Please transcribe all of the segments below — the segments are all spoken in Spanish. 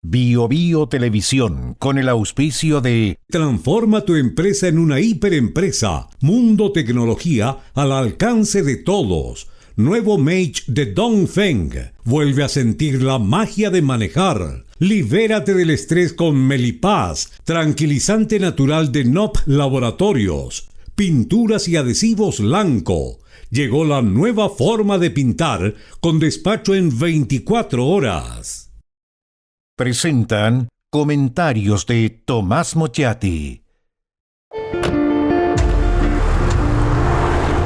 Bio Bio Televisión, con el auspicio de Transforma tu empresa en una hiperempresa. Mundo Tecnología al alcance de todos. Nuevo Mage de Dongfeng. Vuelve a sentir la magia de manejar. Libérate del estrés con Melipaz, tranquilizante natural de NOP Laboratorios. Pinturas y adhesivos Lanco. Llegó la nueva forma de pintar con despacho en 24 horas. Presentan comentarios de Tomás Mochiati.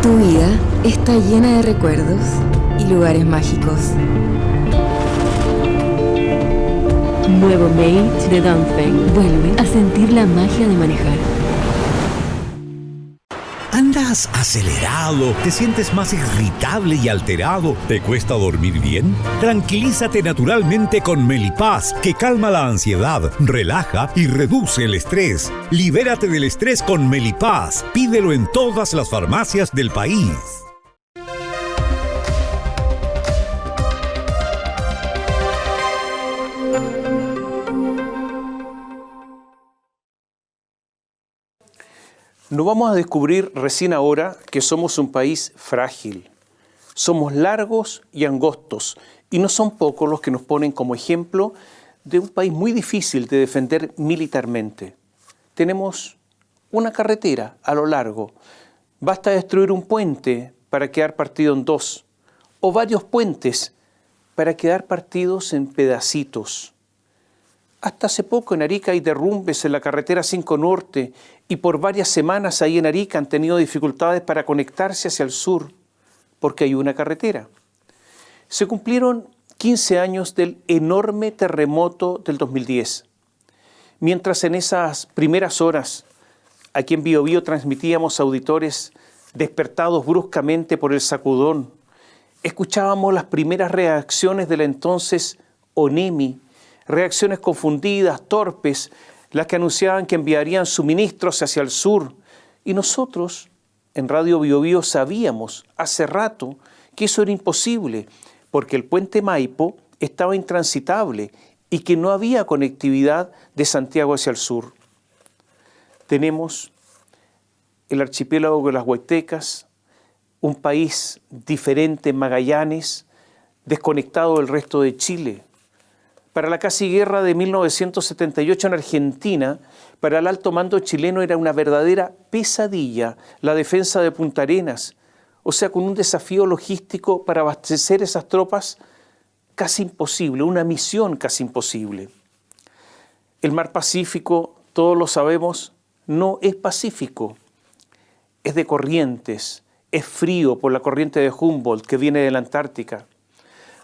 Tu vida está llena de recuerdos y lugares mágicos. Nuevo Mate de Dongfeng vuelve a sentir la magia de manejar. ¿Andas acelerado? ¿Te sientes más irritable y alterado? ¿Te cuesta dormir bien? Tranquilízate naturalmente con Melipaz, que calma la ansiedad, relaja y reduce el estrés. Libérate del estrés con Melipaz. Pídelo en todas las farmacias del país. No vamos a descubrir recién ahora que somos un país frágil. Somos largos y angostos, y no son pocos los que nos ponen como ejemplo de un país muy difícil de defender militarmente. Tenemos una carretera a lo largo. Basta destruir un puente para quedar partido en dos, o varios puentes para quedar partidos en pedacitos. Hasta hace poco en Arica hay derrumbes en la carretera 5 Norte y por varias semanas ahí en Arica han tenido dificultades para conectarse hacia el sur porque hay una carretera. Se cumplieron 15 años del enorme terremoto del 2010. Mientras en esas primeras horas, aquí en Bio Bio transmitíamos a auditores despertados bruscamente por el sacudón, escuchábamos las primeras reacciones de la entonces ONEMI, reacciones confundidas, torpes, las que anunciaban que enviarían suministros hacia el sur. Y nosotros, en Radio Bio Bio, sabíamos hace rato que eso era imposible, porque el puente Maipo estaba intransitable y que no había conectividad de Santiago hacia el sur. Tenemos el archipiélago de las Huaytecas, un país diferente en Magallanes, desconectado del resto de Chile. Para la casi guerra de 1978 en Argentina, para el alto mando chileno era una verdadera pesadilla la defensa de Punta Arenas, o sea, con un desafío logístico para abastecer esas tropas casi imposible, una misión casi imposible. El mar Pacífico, todos lo sabemos, no es pacífico, es de corrientes, es frío por la corriente de Humboldt que viene de la Antártica.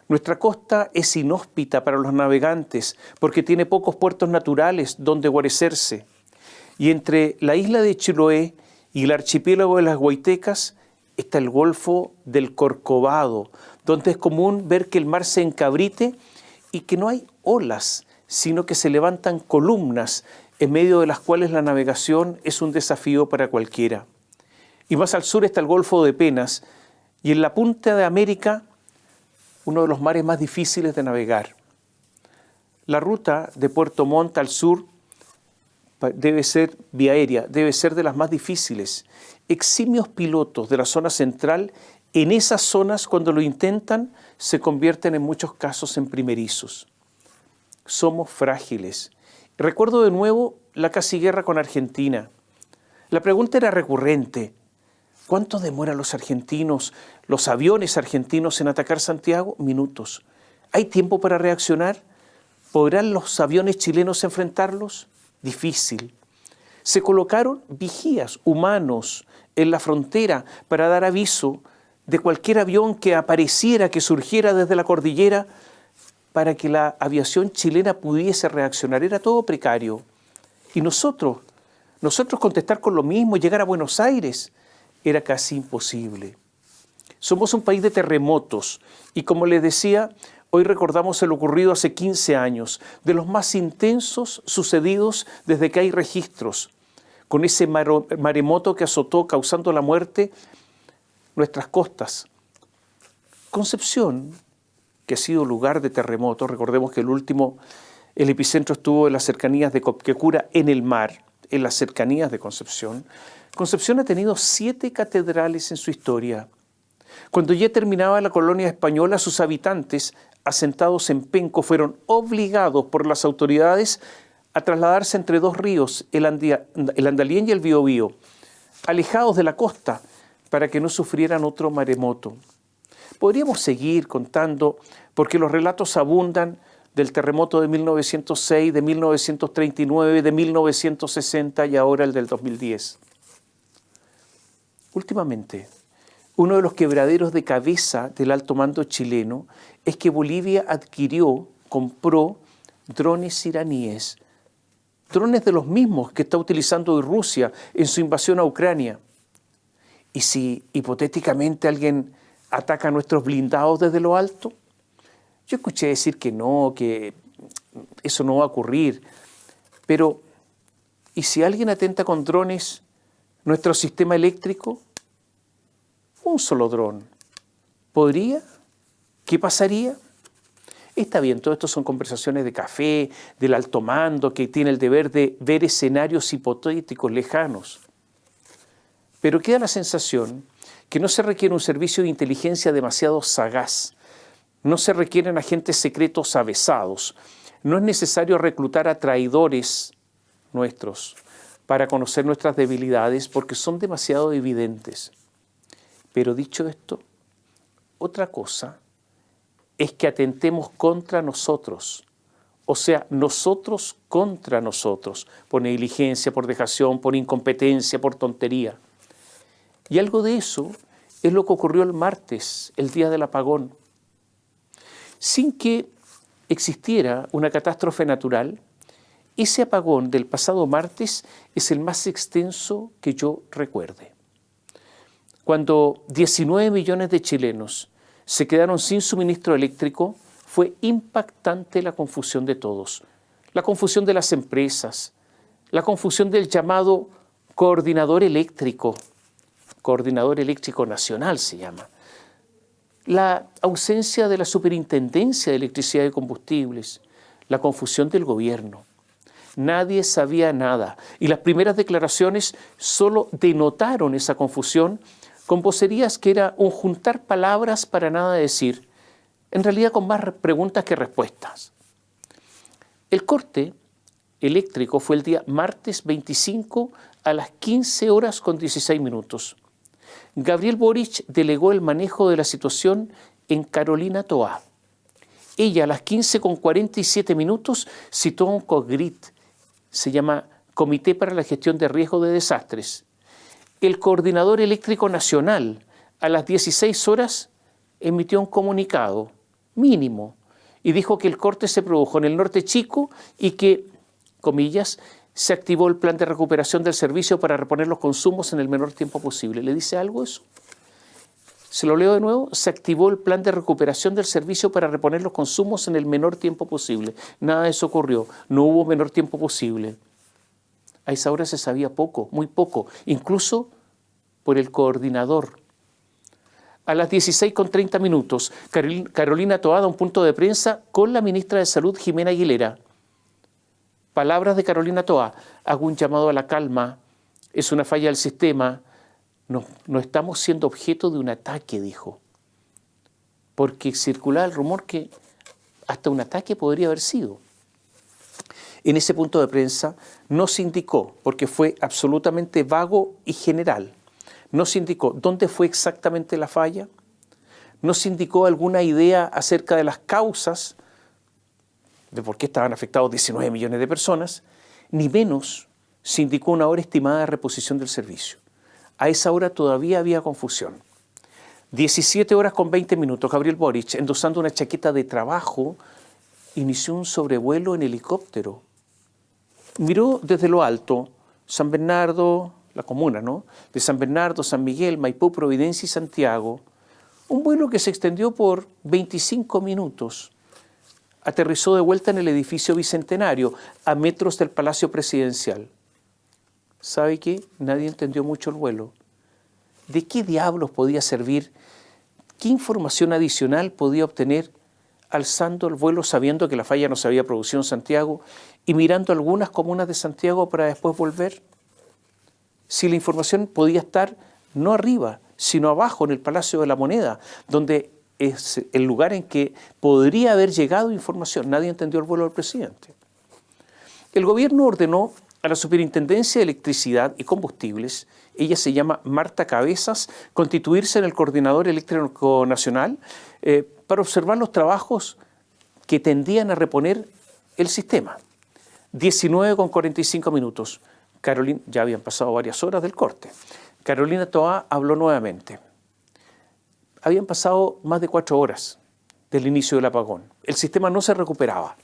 Nuestra costa es inhóspita para los navegantes porque tiene pocos puertos naturales donde guarecerse. Y entre la isla de Chiloé y el archipiélago de las Huaytecas está el Golfo del Corcovado, donde es común ver que el mar se encabrite y que no hay olas, sino que se levantan columnas en medio de las cuales la navegación es un desafío para cualquiera. Y más al sur está el Golfo de Penas y en la punta de América uno de los mares más difíciles de navegar. La ruta de Puerto Montt al sur debe ser vía aérea, debe ser de las más difíciles. Eximios pilotos de la zona central, en esas zonas cuando lo intentan, se convierten en muchos casos en primerizos. Somos frágiles. Recuerdo de nuevo la casi guerra con Argentina. La pregunta era recurrente. ¿Cuánto demoran los argentinos, los aviones argentinos en atacar Santiago? Minutos. ¿Hay tiempo para reaccionar? ¿Podrán los aviones chilenos enfrentarlos? Difícil. Se colocaron vigías humanos en la frontera para dar aviso de cualquier avión que apareciera, que surgiera desde la cordillera, para que la aviación chilena pudiese reaccionar. Era todo precario. Y nosotros contestar con lo mismo, llegar a Buenos Aires, era casi imposible. Somos un país de terremotos y como les decía, hoy recordamos el ocurrido hace 15 años, de los más intensos sucedidos desde que hay registros, con ese maremoto que azotó causando la muerte nuestras costas. Concepción, que ha sido lugar de terremotos, recordemos que el último El epicentro estuvo en las cercanías de Copquecura, en el mar, en las cercanías de Concepción. Concepción ha tenido 7 catedrales en su historia. Cuando ya terminaba la colonia española, sus habitantes, asentados en Penco, fueron obligados por las autoridades a trasladarse entre 2 ríos, el Andalién y el Biobío, alejados de la costa, para que no sufrieran otro maremoto. Podríamos seguir contando, porque los relatos abundan del terremoto de 1906, de 1939, de 1960 y ahora el del 2010. Últimamente, uno de los quebraderos de cabeza del alto mando chileno es que Bolivia compró drones iraníes, drones de los mismos que está utilizando hoy Rusia en su invasión a Ucrania. ¿Y si hipotéticamente alguien ataca a nuestros blindados desde lo alto? Yo escuché decir que no, que eso no va a ocurrir. Pero, ¿y si alguien atenta con drones nuestro sistema eléctrico? Un solo dron. ¿Podría? ¿Qué pasaría? Está bien, todo esto son conversaciones de café, del alto mando, que tiene el deber de ver escenarios hipotéticos lejanos. Pero queda la sensación que no se requiere un servicio de inteligencia demasiado sagaz, no se requieren agentes secretos avesados, no es necesario reclutar a traidores nuestros para conocer nuestras debilidades porque son demasiado evidentes. Pero dicho esto, otra cosa es que atentemos contra nosotros, o sea, nosotros contra nosotros, por negligencia, por dejación, por incompetencia, por tontería. Y algo de eso es lo que ocurrió el martes, el día del apagón. Sin que existiera una catástrofe natural, ese apagón del pasado martes es el más extenso que yo recuerde. Cuando 19 millones de chilenos se quedaron sin suministro eléctrico, fue impactante la confusión de todos. La confusión de las empresas, la confusión del llamado coordinador eléctrico nacional se llama. La ausencia de la superintendencia de electricidad y combustibles, la confusión del gobierno. Nadie sabía nada y las primeras declaraciones solo denotaron esa confusión con vocerías que era un juntar palabras para nada decir, en realidad con más preguntas que respuestas. El corte eléctrico fue el día martes 25 a las 15 horas con 16 minutos. Gabriel Boric delegó el manejo de la situación en Carolina Toá. Ella a las 15 con 47 minutos citó a un COGRIT, se llama Comité para la Gestión de Riesgo de Desastres. El Coordinador Eléctrico Nacional a las 16 horas emitió un comunicado mínimo y dijo que el corte se produjo en el norte chico y que, comillas, se activó el plan de recuperación del servicio para reponer los consumos en el menor tiempo posible. ¿Le dice algo eso? Se lo leo de nuevo. Se activó el plan de recuperación del servicio para reponer los consumos en el menor tiempo posible. Nada de eso ocurrió. No hubo menor tiempo posible. A esa hora se sabía poco, muy poco, incluso por el coordinador. A las 16:30 minutos, Carolina Toá da un punto de prensa con la ministra de Salud, Jimena Aguilera. Palabras de Carolina Toá: hago un llamado a la calma, es una falla del sistema, no estamos siendo objeto de un ataque, dijo. Porque circulaba el rumor que hasta un ataque podría haber sido. En ese punto de prensa no se indicó, porque fue absolutamente vago y general, no se indicó dónde fue exactamente la falla, no se indicó alguna idea acerca de las causas de por qué estaban afectados 19 millones de personas, ni menos se indicó una hora estimada de reposición del servicio. A esa hora todavía había confusión. 17 horas con 20 minutos, Gabriel Boric, endosando una chaqueta de trabajo, inició un sobrevuelo en helicóptero. Miró desde lo alto San Bernardo, la comuna, ¿no? De San Bernardo, San Miguel, Maipú, Providencia y Santiago. Un vuelo que se extendió por 25 minutos. Aterrizó de vuelta en el edificio Bicentenario, a metros del Palacio Presidencial. ¿Sabe qué? Nadie entendió mucho el vuelo. ¿De qué diablos podía servir? ¿Qué información adicional podía obtener alzando el vuelo sabiendo que la falla no se había producido en Santiago y mirando algunas comunas de Santiago para después volver? Si la información podía estar no arriba, sino abajo en el Palacio de la Moneda, donde es el lugar en que podría haber llegado información. Nadie entendió el vuelo del presidente. El gobierno ordenó a la Superintendencia de Electricidad y Combustibles, ella se llama Marta Cabezas, constituirse en el Coordinador Eléctrico Nacional para observar los trabajos que tendían a reponer el sistema. 19:45. Carolina, ya habían pasado varias horas del corte. Carolina Toá habló nuevamente. Habían pasado más de 4 horas del inicio del apagón. El sistema no se recuperaba.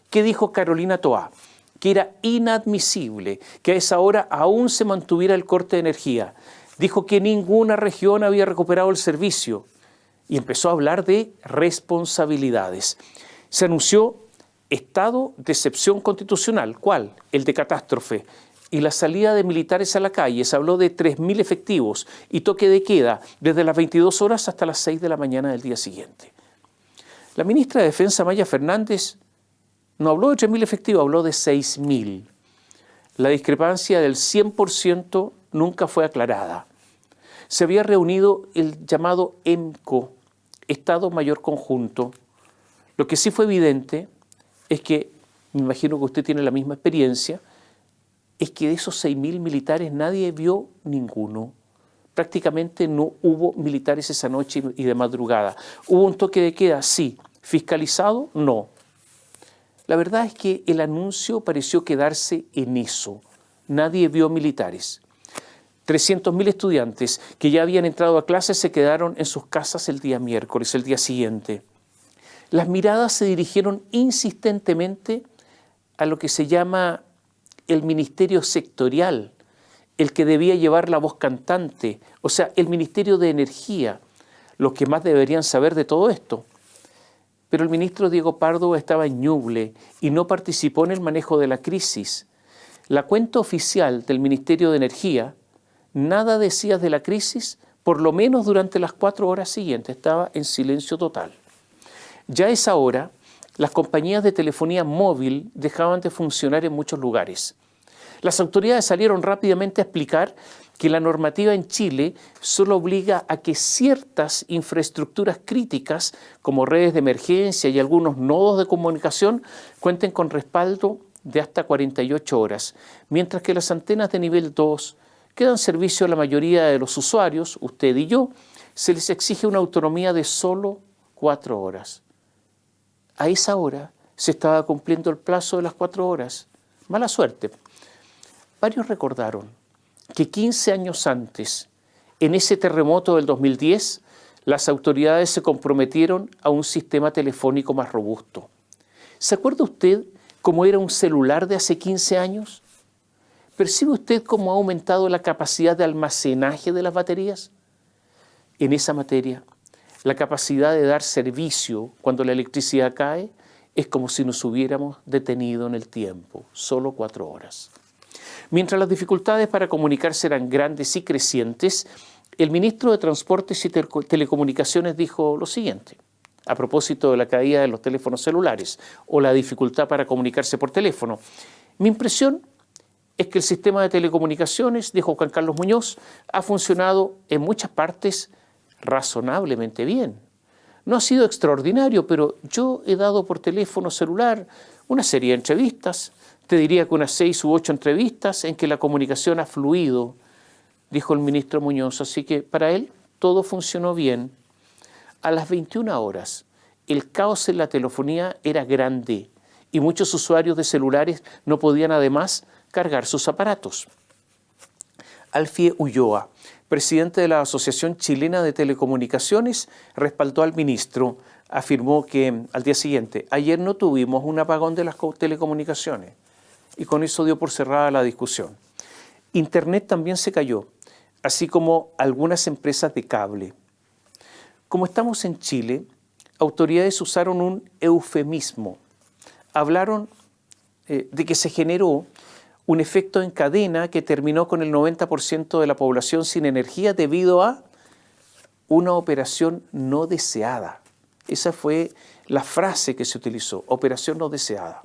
¿Qué dijo Carolina Toá? Que era inadmisible que a esa hora aún se mantuviera el corte de energía. Dijo que ninguna región había recuperado el servicio y empezó a hablar de responsabilidades. Se anunció estado de excepción constitucional. ¿Cuál? El de catástrofe. Y la salida de militares a la calle. Se habló de 3.000 efectivos y toque de queda desde las 22 horas hasta las 6 de la mañana del día siguiente. La ministra de Defensa, Maya Fernández, no habló de 3.000 efectivos, habló de 6.000. La discrepancia del 100% nunca fue aclarada. Se había reunido el llamado EMCO, Estado Mayor Conjunto. Lo que sí fue evidente es que, me imagino que usted tiene la misma experiencia, es que de esos 6.000 militares nadie vio ninguno. Prácticamente no hubo militares esa noche y de madrugada. ¿Hubo un toque de queda? Sí. ¿Fiscalizado? No. La verdad es que el anuncio pareció quedarse en eso. Nadie vio militares. 300.000 estudiantes que ya habían entrado a clases se quedaron en sus casas el día miércoles, el día siguiente. Las miradas se dirigieron insistentemente a lo que se llama el ministerio sectorial, el que debía llevar la voz cantante, o sea, el Ministerio de Energía, los que más deberían saber de todo esto. Pero el ministro Diego Pardo estaba en Ñuble y no participó en el manejo de la crisis. La cuenta oficial del Ministerio de Energía nada decía de la crisis, por lo menos durante las 4 horas siguientes, estaba en silencio total. Ya a esa hora, las compañías de telefonía móvil dejaban de funcionar en muchos lugares. Las autoridades salieron rápidamente a explicar que la normativa en Chile solo obliga a que ciertas infraestructuras críticas, como redes de emergencia y algunos nodos de comunicación, cuenten con respaldo de hasta 48 horas, mientras que las antenas de nivel 2, que dan servicio a la mayoría de los usuarios, usted y yo, se les exige una autonomía de solo 4 horas. A esa hora se estaba cumpliendo el plazo de las 4 horas. Mala suerte. Varios recordaron que 15 años antes, en ese terremoto del 2010, las autoridades se comprometieron a un sistema telefónico más robusto. ¿Se acuerda usted cómo era un celular de hace 15 años? ¿Percibe usted cómo ha aumentado la capacidad de almacenaje de las baterías? En esa materia, la capacidad de dar servicio cuando la electricidad cae es como si nos hubiéramos detenido en el tiempo, solo 4 horas. Mientras las dificultades para comunicarse eran grandes y crecientes, el ministro de Transportes y Telecomunicaciones dijo lo siguiente, a propósito de la caída de los teléfonos celulares o la dificultad para comunicarse por teléfono. Mi impresión es que el sistema de telecomunicaciones, dijo Juan Carlos Muñoz, ha funcionado en muchas partes razonablemente bien. No ha sido extraordinario, pero yo he dado por teléfono celular una serie de entrevistas, te diría que unas 6 u 8 entrevistas en que la comunicación ha fluido, dijo el ministro Muñoz, así que para él todo funcionó bien. A las 21 horas, el caos en la telefonía era grande y muchos usuarios de celulares no podían además cargar sus aparatos. Alfie Ulloa, presidente de la Asociación Chilena de Telecomunicaciones, respaldó al ministro. Afirmó que al día siguiente, ayer no tuvimos un apagón de las telecomunicaciones. Y con eso dio por cerrada la discusión. Internet también se cayó, así como algunas empresas de cable. Como estamos en Chile, autoridades usaron un eufemismo. Hablaron de que se generó un efecto en cadena que terminó con el 90% de la población sin energía debido a una operación no deseada. Esa fue la frase que se utilizó, operación no deseada.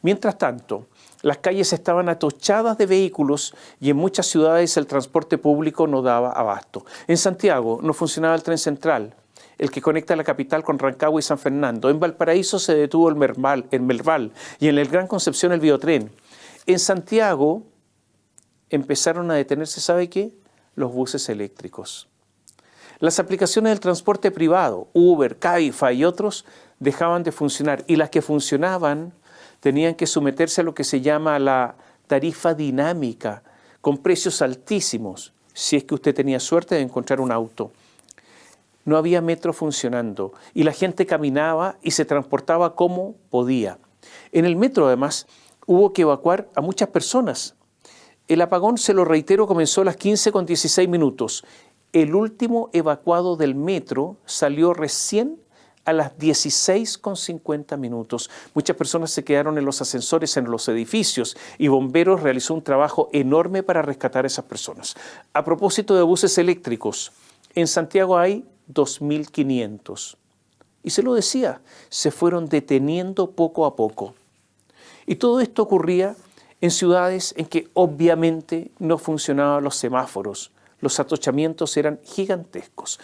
Mientras tanto, las calles estaban atochadas de vehículos y en muchas ciudades el transporte público no daba abasto. En Santiago no funcionaba el tren central, el que conecta la capital con Rancagua y San Fernando. En Valparaíso se detuvo el Merval y en el Gran Concepción el Biotren. En Santiago empezaron a detenerse, ¿sabe qué? Los buses eléctricos. Las aplicaciones del transporte privado, Uber, Cabify y otros, dejaban de funcionar y las que funcionaban tenían que someterse a lo que se llama la tarifa dinámica, con precios altísimos, si es que usted tenía suerte de encontrar un auto. No había metro funcionando y la gente caminaba y se transportaba como podía. En el metro, además, hubo que evacuar a muchas personas. El apagón, se lo reitero, comenzó a las 15:16. El último evacuado del metro salió recién a las 16:50. Muchas personas se quedaron en los ascensores, en los edificios, y Bomberos realizó un trabajo enorme para rescatar a esas personas. A propósito de buses eléctricos, en Santiago hay 2.500. Y se lo decía, se fueron deteniendo poco a poco. Y todo esto ocurría en ciudades en que obviamente no funcionaban los semáforos. Los atochamientos eran gigantescos.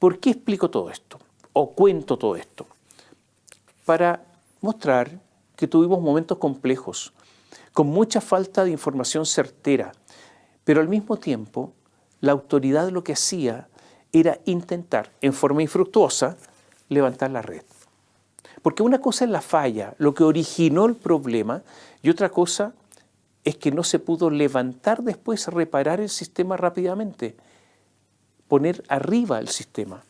¿Por qué explico todo esto? O cuento todo esto, para mostrar que tuvimos momentos complejos, con mucha falta de información certera, pero al mismo tiempo la autoridad lo que hacía era intentar, en forma infructuosa, levantar la red. Porque una cosa es la falla, lo que originó el problema, y otra cosa es que no se pudo levantar después, reparar el sistema rápidamente, poner arriba el sistema.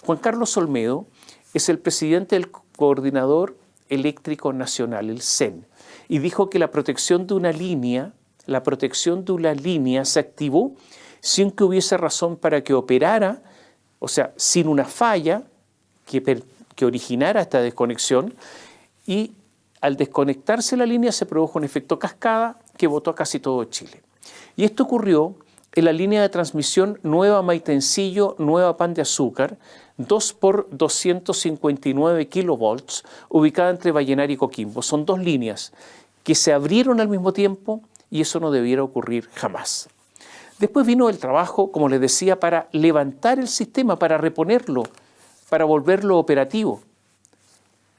Juan Carlos Olmedo es el presidente del Coordinador Eléctrico Nacional, el CEN, y dijo que la protección de una línea se activó sin que hubiese razón para que operara, o sea, sin una falla que originara esta desconexión, y al desconectarse la línea se produjo un efecto cascada que botó a casi todo Chile. Y esto ocurrió en la línea de transmisión Nueva Maitencillo, Nueva Pan de Azúcar, 2 por 259 kilovolts, ubicada entre Vallenar y Coquimbo. Son dos líneas que se abrieron al mismo tiempo y eso no debiera ocurrir jamás. Después vino el trabajo, como les decía, para levantar el sistema, para reponerlo, para volverlo operativo.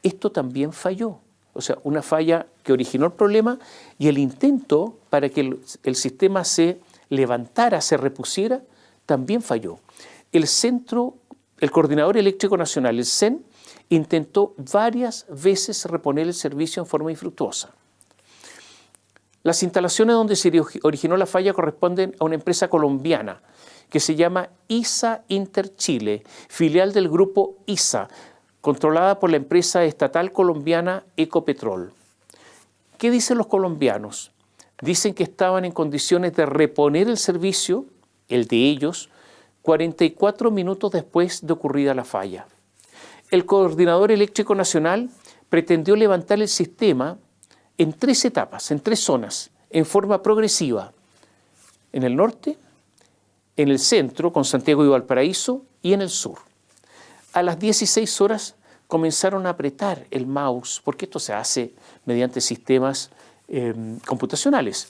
Esto también falló. O sea, una falla que originó el problema y el intento para que el sistema se levantara, se repusiera, también falló. El Coordinador Eléctrico Nacional, el CEN, intentó varias veces reponer el servicio en forma infructuosa. Las instalaciones donde se originó la falla corresponden a una empresa colombiana que se llama ISA Interchile, filial del grupo ISA, controlada por la empresa estatal colombiana Ecopetrol. ¿Qué dicen los colombianos? Dicen que estaban en condiciones de reponer el servicio, el de ellos, 44 minutos después de ocurrida la falla. El Coordinador Eléctrico Nacional pretendió levantar el sistema en 3 etapas, en 3 zonas, en forma progresiva. En el norte, en el centro, con Santiago y Valparaíso, y en el sur. A las 16 horas comenzaron a apretar el mouse, porque esto se hace mediante sistemas computacionales.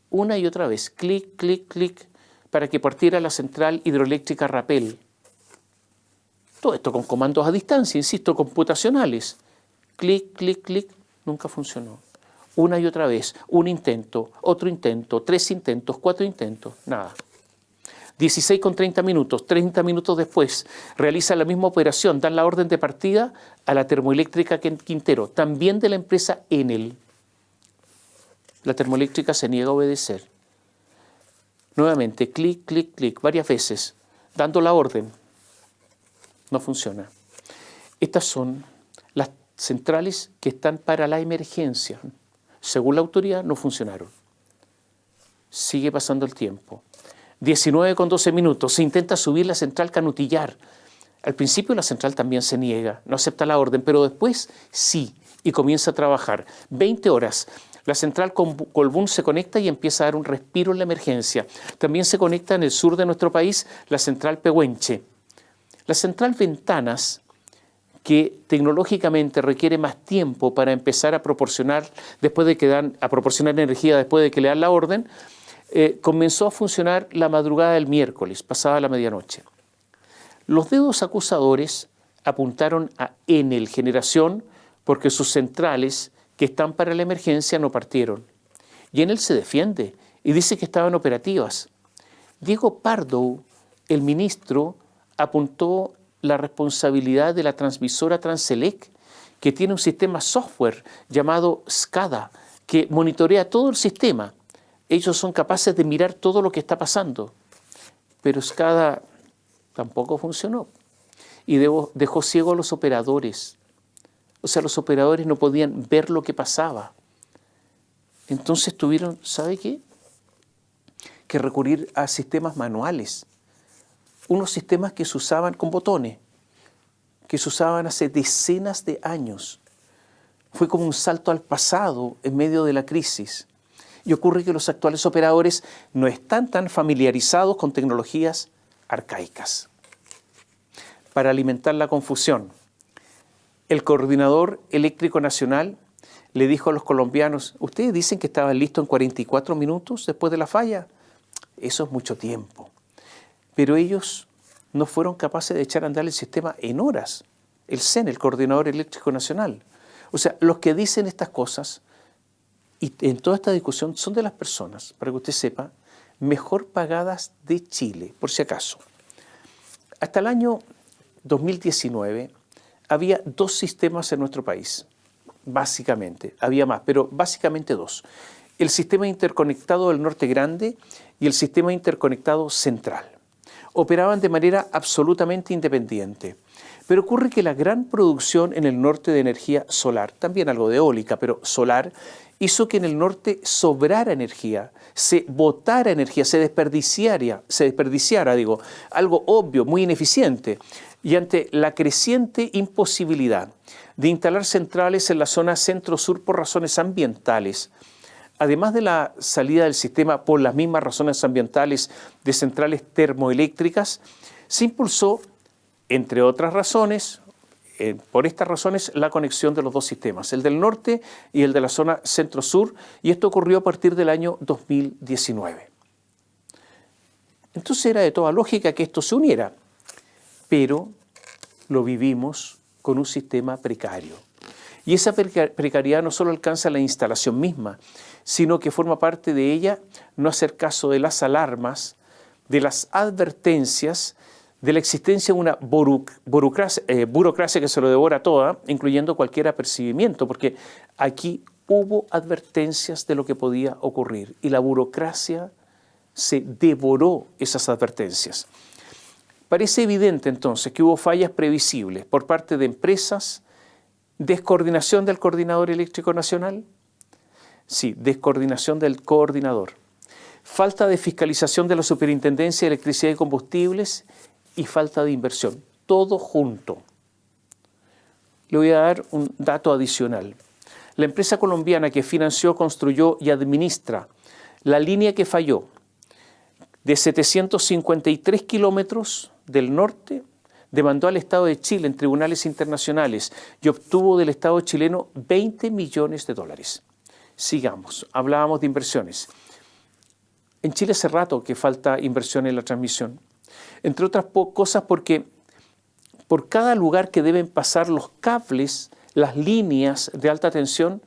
Una y otra vez, clic, clic, clic, para que partiera la central hidroeléctrica Rapel. Todo esto con comandos a distancia, insisto, computacionales. Clic, clic, clic, nunca funcionó. Una y otra vez, un intento, otro intento, 3 intentos, 4 intentos, nada. 16:30, 30 minutos después, realiza la misma operación, dan la orden de partida a la termoeléctrica Quintero, también de la empresa Enel. La termoeléctrica se niega a obedecer. Nuevamente, clic, clic, clic, varias veces, dando la orden. No funciona. Estas son las centrales que están para la emergencia. Según la autoridad, no funcionaron. Sigue pasando el tiempo. 19:12, se intenta subir la central Canutillar. Al principio la central también se niega, no acepta la orden, pero después sí, y comienza a trabajar. 20 horas. La central Colbún se conecta y empieza a dar un respiro en la emergencia. También se conecta en el sur de nuestro país la central Pehuenche. La central Ventanas que tecnológicamente requiere más tiempo para empezar a proporcionar, a proporcionar energía después de que le dan la orden, comenzó a funcionar la madrugada del miércoles, pasada la medianoche. Los dedos acusadores apuntaron a Enel Generación porque sus centrales que están para la emergencia no partieron. Y Enel se defiende y dice que estaban operativas. Diego Pardo, el ministro, apuntó la responsabilidad de la transmisora Transelec, que tiene un sistema software llamado SCADA, que monitorea todo el sistema. Ellos son capaces de mirar todo lo que está pasando. Pero SCADA tampoco funcionó y dejó ciego a los operadores. O sea, los operadores no podían ver lo que pasaba. Entonces tuvieron, ¿sabe qué? Que recurrir a sistemas manuales. Unos sistemas que se usaban con botones, que se usaban hace decenas de años. Fue como un salto al pasado en medio de la crisis. Y ocurre que los actuales operadores no están tan familiarizados con tecnologías arcaicas. Para alimentar la confusión, el Coordinador Eléctrico Nacional le dijo a los colombianos: ustedes dicen que estaban listos en 44 minutos después de la falla. Eso es mucho tiempo. Pero ellos no fueron capaces de echar a andar el sistema en horas. El CEN, el Coordinador Eléctrico Nacional. O sea, los que dicen estas cosas y en toda esta discusión son de las personas, para que usted sepa, mejor pagadas de Chile, por si acaso. Hasta el año 2019 había dos sistemas en nuestro país, básicamente. Había más, pero básicamente dos. El sistema interconectado del Norte Grande y el sistema interconectado central. Operaban de manera absolutamente independiente. Pero ocurre que la gran producción en el norte de energía solar, también algo de eólica, pero solar, hizo que en el norte sobrara energía, se botara energía, se desperdiciara, algo obvio, muy ineficiente. Y ante la creciente imposibilidad de instalar centrales en la zona centro-sur por razones ambientales, además de la salida del sistema por las mismas razones ambientales de centrales termoeléctricas, se impulsó, entre otras razones, por estas razones, la conexión de los dos sistemas, el del norte y el de la zona centro-sur, y esto ocurrió a partir del año 2019. Entonces era de toda lógica que esto se uniera, pero lo vivimos con un sistema precario. Y esa precariedad no solo alcanza la instalación misma, sino que forma parte de ella no hacer caso de las alarmas, de las advertencias, de la existencia de una burocracia que se lo devora toda, incluyendo cualquier apercibimiento, porque aquí hubo advertencias de lo que podía ocurrir y la burocracia se devoró esas advertencias. Parece evidente entonces que hubo fallas previsibles por parte de empresas, descoordinación del Coordinador Eléctrico Nacional, sí, descoordinación del coordinador, falta de fiscalización de la Superintendencia de Electricidad y Combustibles y falta de inversión, todo junto. Le voy a dar un dato adicional. La empresa colombiana que financió, construyó y administra la línea que falló de 753 kilómetros del norte, demandó al Estado de Chile en tribunales internacionales y obtuvo del Estado chileno $20 millones. Sigamos, hablábamos de inversiones. En Chile hace rato que falta inversión en la transmisión, entre otras cosas porque por cada lugar que deben pasar los cables, las líneas de alta tensión,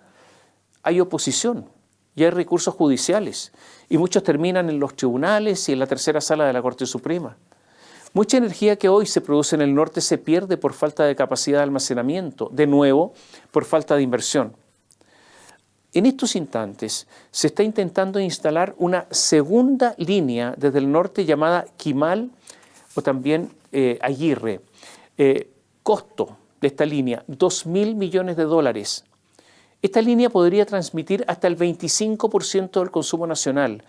hay oposición y hay recursos judiciales y muchos terminan en los tribunales y en la tercera sala de la Corte Suprema. Mucha energía que hoy se produce en el norte se pierde por falta de capacidad de almacenamiento, de nuevo, por falta de inversión. En estos instantes se está intentando instalar una segunda línea desde el norte llamada Quimal o también Aguirre. Costo de esta línea, $2.000 millones. Esta línea podría transmitir hasta el 25% del consumo nacional,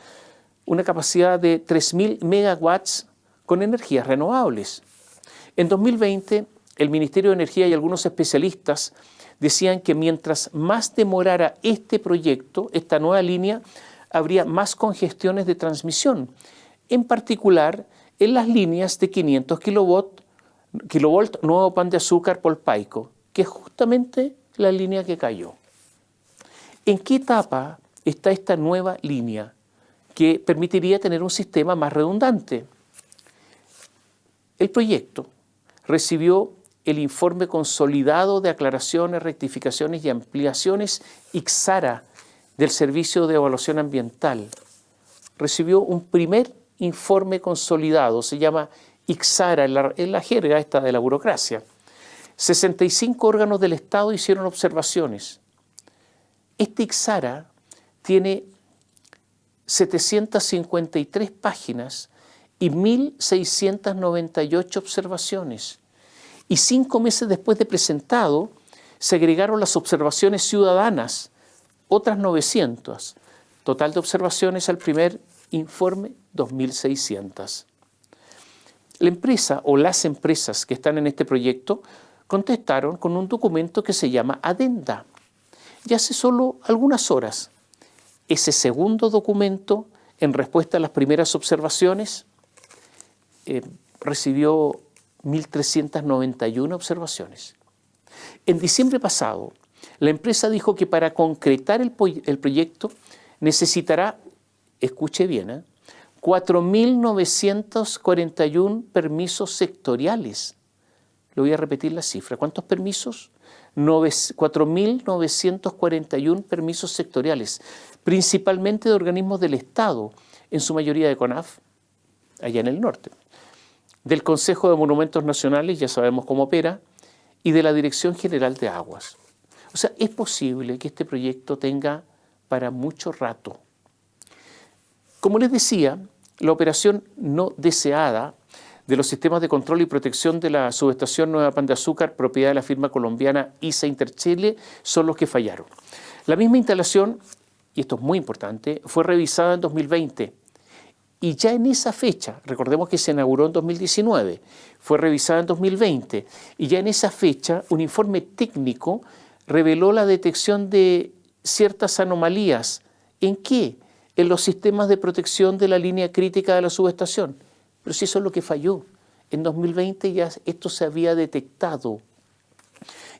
una capacidad de 3.000 megawatts con energías renovables. En 2020, el Ministerio de Energía y algunos especialistas decían que mientras más demorara este proyecto, esta nueva línea, habría más congestiones de transmisión, en particular en las líneas de 500 kilovolts kilovolt nuevo pan de azúcar polpaico, que es justamente la línea que cayó. ¿En qué etapa está esta nueva línea que permitiría tener un sistema más redundante? El proyecto recibió el informe consolidado de aclaraciones, rectificaciones y ampliaciones ICSARA del Servicio de Evaluación Ambiental. Recibió un primer informe consolidado, se llama ICSARA, en la jerga esta de la burocracia. 65 órganos del Estado hicieron observaciones. Este ICSARA tiene 753 páginas y 1.698 observaciones. Y 5 meses después de presentado, se agregaron las observaciones ciudadanas, otras 900. Total de observaciones al primer informe, 2.600. La empresa o las empresas que están en este proyecto contestaron con un documento que se llama Adenda. Y hace solo algunas horas, ese segundo documento, en respuesta a las primeras observaciones, recibió 1.391 observaciones. En diciembre pasado, la empresa dijo que para concretar el proyecto necesitará, escuche bien, 4.941 permisos sectoriales. Le voy a repetir la cifra. ¿Cuántos permisos? 4.941 permisos sectoriales, principalmente de organismos del Estado, en su mayoría de CONAF, allá en el norte, del Consejo de Monumentos Nacionales, ya sabemos cómo opera, y de la Dirección General de Aguas. O sea, es posible que este proyecto tenga para mucho rato. Como les decía, la operación no deseada de los sistemas de control y protección de la subestación Nueva Pan de Azúcar, propiedad de la firma colombiana ISA Interchile, son los que fallaron. La misma instalación, y esto es muy importante, fue revisada en 2020. Y ya en esa fecha, recordemos que se inauguró en 2019, fue revisada en 2020, y ya en esa fecha un informe técnico reveló la detección de ciertas anomalías. ¿En qué? En los sistemas de protección de la línea crítica de la subestación. Pero si eso es lo que falló. En 2020 ya esto se había detectado.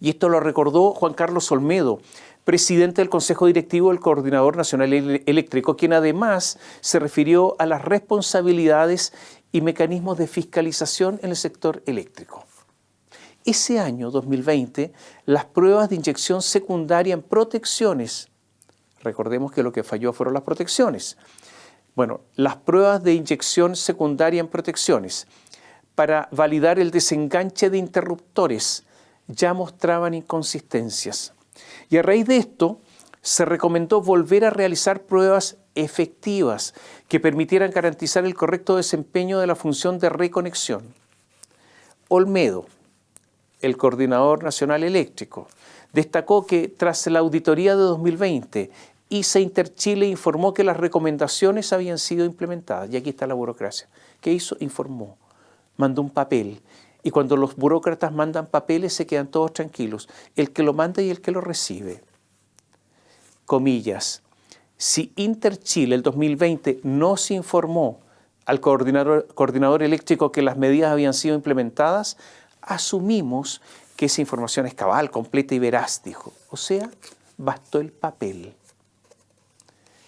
Y esto lo recordó Juan Carlos Olmedo, presidente del Consejo Directivo del Coordinador Nacional Eléctrico, quien además se refirió a las responsabilidades y mecanismos de fiscalización en el sector eléctrico. Ese año, 2020, las pruebas de inyección secundaria en protecciones, recordemos que lo que falló fueron las protecciones. Bueno, las pruebas de inyección secundaria en protecciones para validar el desenganche de interruptores ya mostraban inconsistencias. Y a raíz de esto, se recomendó volver a realizar pruebas efectivas que permitieran garantizar el correcto desempeño de la función de reconexión. Olmedo, el Coordinador Nacional Eléctrico, destacó que tras la auditoría de 2020, ISA Interchile informó que las recomendaciones habían sido implementadas. Y aquí está la burocracia. ¿Qué hizo? Informó, mandó un papel. Y cuando los burócratas mandan papeles se quedan todos tranquilos, el que lo manda y el que lo recibe. Comillas, si Interchile el 2020 no se informó al coordinador eléctrico que las medidas habían sido implementadas, asumimos que esa información es cabal, completa y veraz, dijo. O sea, bastó el papel.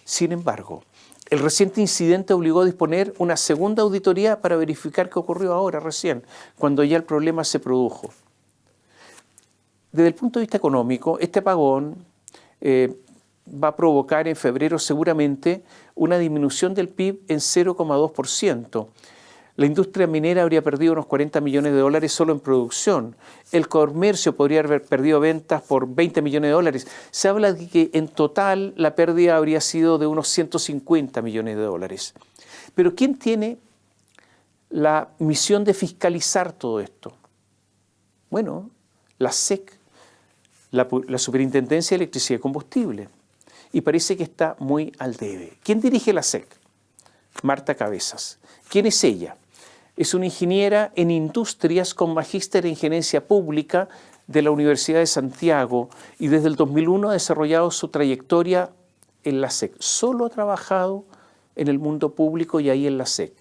Sin embargo, el reciente incidente obligó a disponer una segunda auditoría para verificar qué ocurrió ahora, recién, cuando ya el problema se produjo. Desde el punto de vista económico, este apagón va a provocar en febrero seguramente una disminución del PIB en 0,2%. La industria minera habría perdido unos 40 millones de dólares solo en producción. El comercio podría haber perdido ventas por 20 millones de dólares. Se habla de que en total la pérdida habría sido de unos 150 millones de dólares. Pero ¿quién tiene la misión de fiscalizar todo esto? Bueno, la SEC, la Superintendencia de Electricidad y Combustible. Y parece que está muy al debe. ¿Quién dirige la SEC? Marta Cabezas. ¿Quién es ella? Es una ingeniera en industrias con magíster en gerencia pública de la Universidad de Santiago y desde el 2001 ha desarrollado su trayectoria en la SEC. Solo ha trabajado en el mundo público y ahí en la SEC,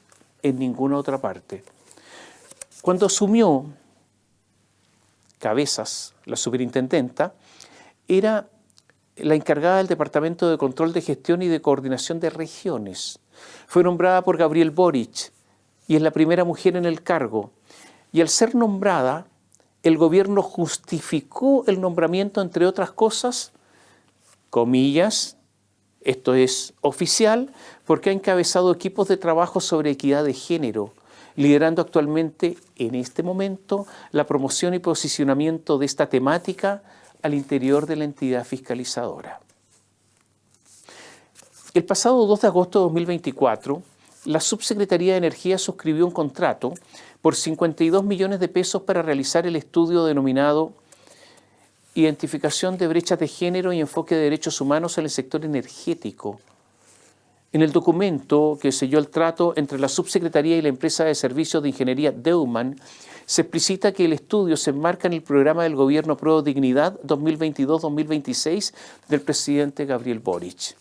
en ninguna otra parte. Cuando asumió Cabezas, la superintendenta, era la encargada del Departamento de Control de Gestión y de Coordinación de Regiones. Fue nombrada por Gabriel Boric y es la primera mujer en el cargo. Y al ser nombrada, el gobierno justificó el nombramiento, entre otras cosas, comillas, esto es oficial, porque ha encabezado equipos de trabajo sobre equidad de género, liderando actualmente, en este momento, la promoción y posicionamiento de esta temática al interior de la entidad fiscalizadora. El pasado 2 de agosto de 2024, la Subsecretaría de Energía suscribió un contrato por 52 millones de pesos para realizar el estudio denominado Identificación de brechas de género y enfoque de derechos humanos en el sector energético. En el documento que selló el trato entre la Subsecretaría y la empresa de servicios de ingeniería Deuman, se explicita que el estudio se enmarca en el programa del Gobierno Pro Dignidad 2022-2026 del presidente Gabriel Boric.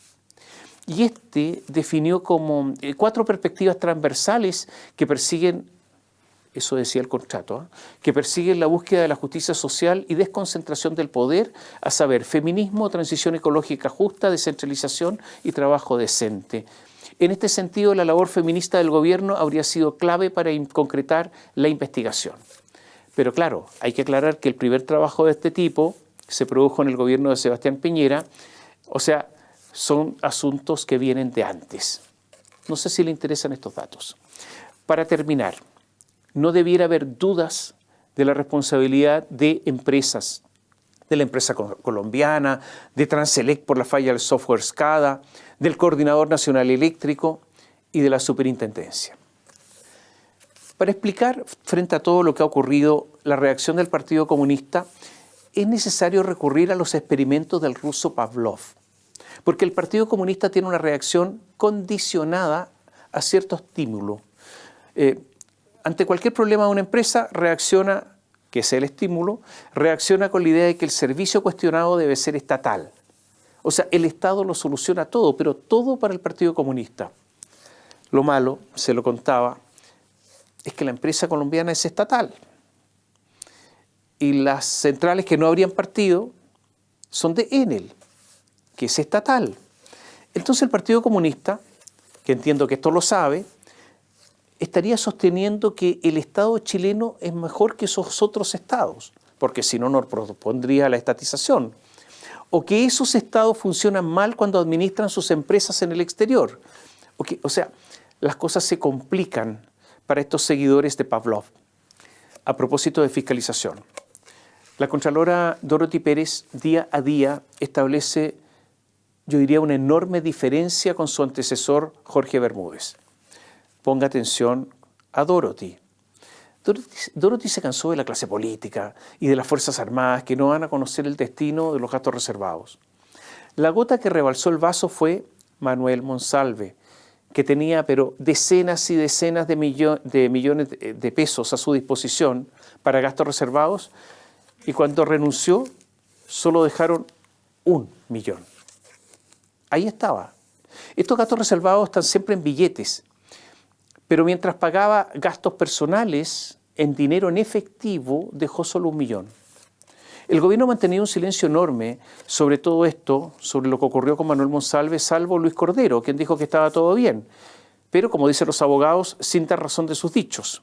Y este definió como 4 perspectivas transversales que persiguen, eso decía el contrato, que persiguen la búsqueda de la justicia social y desconcentración del poder, a saber, feminismo, transición ecológica justa, descentralización y trabajo decente. En este sentido, la labor feminista del gobierno habría sido clave para concretar la investigación. Pero claro, hay que aclarar que el primer trabajo de este tipo se produjo en el gobierno de Sebastián Piñera, o sea, son asuntos que vienen de antes. No sé si le interesan estos datos. Para terminar, no debiera haber dudas de la responsabilidad de empresas, de la empresa colombiana, de Transelec por la falla del software SCADA, del Coordinador Nacional Eléctrico y de la Superintendencia. Para explicar frente a todo lo que ha ocurrido la reacción del Partido Comunista, es necesario recurrir a los experimentos del ruso Pavlov, porque el Partido Comunista tiene una reacción condicionada a cierto estímulo. Ante cualquier problema de una empresa reacciona, que es el estímulo, reacciona con la idea de que el servicio cuestionado debe ser estatal. O sea, el Estado lo soluciona todo, pero todo para el Partido Comunista. Lo malo, se lo contaba, es que la empresa colombiana es estatal. Y las centrales que no habrían partido son de Enel, que es estatal. Entonces el Partido Comunista, que entiendo que esto lo sabe, estaría sosteniendo que el Estado chileno es mejor que esos otros estados, porque si no, no propondría la estatización. O que esos estados funcionan mal cuando administran sus empresas en el exterior. O sea, las cosas se complican para estos seguidores de Pavlov. A propósito de fiscalización, la Contralora Dorothy Pérez día a día establece, yo diría, una enorme diferencia con su antecesor Jorge Bermúdez. Ponga atención a Dorothy. Dorothy se cansó de la clase política y de las Fuerzas Armadas que no van a conocer el destino de los gastos reservados. La gota que rebalsó el vaso fue Manuel Monsalve, que tenía pero decenas y decenas de millones de pesos a su disposición para gastos reservados, y cuando renunció solo dejaron 1 millón. Ahí estaba. Estos gastos reservados están siempre en billetes, pero mientras pagaba gastos personales en dinero en efectivo, dejó solo 1 millón. El gobierno ha mantenido un silencio enorme sobre todo esto, sobre lo que ocurrió con Manuel Monsalve, salvo Luis Cordero, quien dijo que estaba todo bien, pero como dicen los abogados, sin dar razón de sus dichos.